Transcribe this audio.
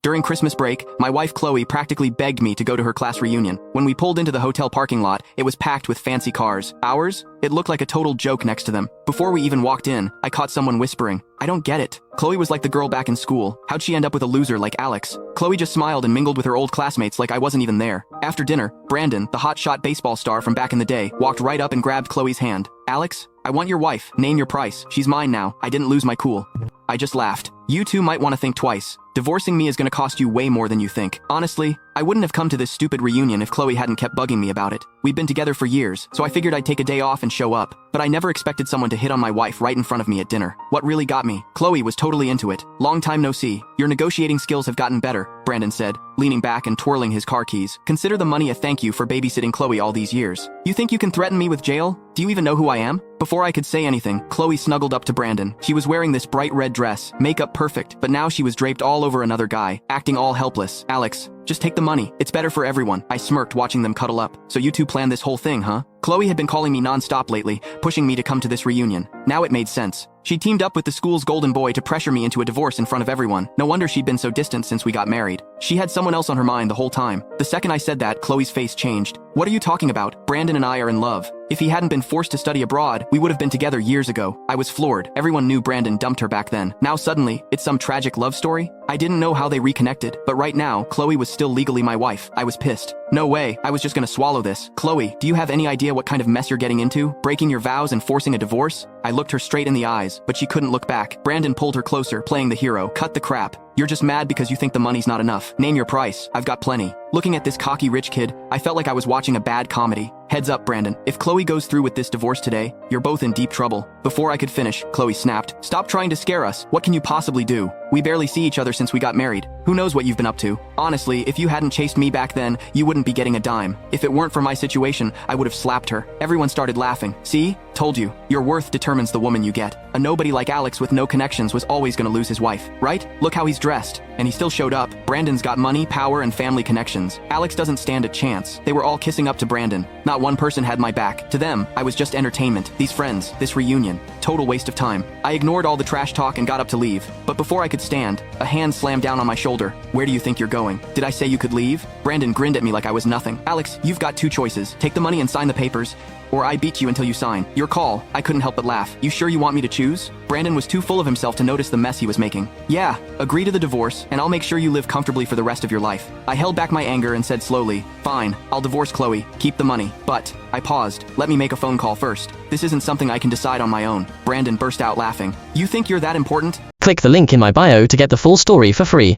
During Christmas break, my wife Chloe practically begged me to go to her class reunion. When we pulled into the hotel parking lot, it was packed with fancy cars. Ours? It looked like a total joke next to them. Before we even walked in, I caught someone whispering, "I don't get it. Chloe was like the girl back in school. How'd she end up with a loser like Alex?" Chloe just smiled and mingled with her old classmates like I wasn't even there. After dinner, Brandon, the hotshot baseball star from back in the day, walked right up and grabbed Chloe's hand. "Alex, I want your wife. Name your price. She's mine now. I didn't lose my cool." I just laughed. "You two might want to think twice. Divorcing me is gonna cost you way more than you think." Honestly, I wouldn't have come to this stupid reunion if Chloe hadn't kept bugging me about it. We'd been together for years, so I figured I'd take a day off and show up. But I never expected someone to hit on my wife right in front of me at dinner. What really got me? Chloe was totally into it. "Long time no see. Your negotiating skills have gotten better," Brandon said, leaning back and twirling his car keys. "Consider the money a thank you for babysitting Chloe all these years. You think you can threaten me with jail? Do you even know who I am?" Before I could say anything, Chloe snuggled up to Brandon. She was wearing this bright red dress, makeup perfect, but now she was draped all over another guy, acting all helpless. "Alex, just take the money. It's better for everyone." I smirked watching them cuddle up. "So you two planned this whole thing, huh?" Chloe had been calling me non-stop lately, pushing me to come to this reunion. Now it made sense. She teamed up with the school's golden boy to pressure me into a divorce in front of everyone. No wonder she'd been so distant since we got married. She had someone else on her mind the whole time. The second I said that, Chloe's face changed. "What are you talking about? Brandon and I are in love. If he hadn't been forced to study abroad, we would have been together years ago." I was floored. Everyone knew Brandon dumped her back then. Now suddenly, it's some tragic love story? I didn't know how they reconnected, but right now, Chloe was still legally my wife. I was pissed. No way, I was just gonna swallow this. "Chloe, do you have any idea what kind of mess you're getting into? Breaking your vows and forcing a divorce?" I looked her straight in the eyes, but she couldn't look back. Brandon pulled her closer, playing the hero. "Cut the crap. You're just mad because you think the money's not enough. Name your price. I've got plenty." Looking at this cocky rich kid, I felt like I was watching a bad comedy. "Heads up, Brandon. If Chloe goes through with this divorce today, you're both in deep trouble." Before I could finish, Chloe snapped, "Stop trying to scare us. What can you possibly do? We barely see each other since we got married. Who knows what you've been up to? Honestly, if you hadn't chased me back then, you wouldn't be getting a dime. If it weren't for my situation, I would have slapped her." Everyone started laughing. "See? Told you. Your worth determines the woman you get. A nobody like Alex with no connections was always gonna lose his wife, right? Look how he's dressed." And he still showed up. Brandon's got money, power, and family connections. Alex doesn't stand a chance. They were all kissing up to Brandon. Not one person had my back. To them, I was just entertainment. These friends, this reunion. Total waste of time. I ignored all the trash talk and got up to leave. But before I could stand, a hand slammed down on my shoulder. "Where do you think you're going? Did I say you could leave?" Brandon grinned at me like I was nothing. "Alex, you've got two choices. Take the money and sign the papers, or I beat you until you sign. Your call." I couldn't help but laugh. "You sure you want me to choose?" Brandon was too full of himself to notice the mess he was making. "Yeah, agree to the divorce, and I'll make sure you live comfortably for the rest of your life." I held back my anger and said slowly, "Fine, I'll divorce Chloe. Keep the money. But," I paused, "let me make a phone call first. This isn't something I can decide on my own." Brandon burst out laughing. "You think you're that important?" Click the link in my bio to get the full story for free.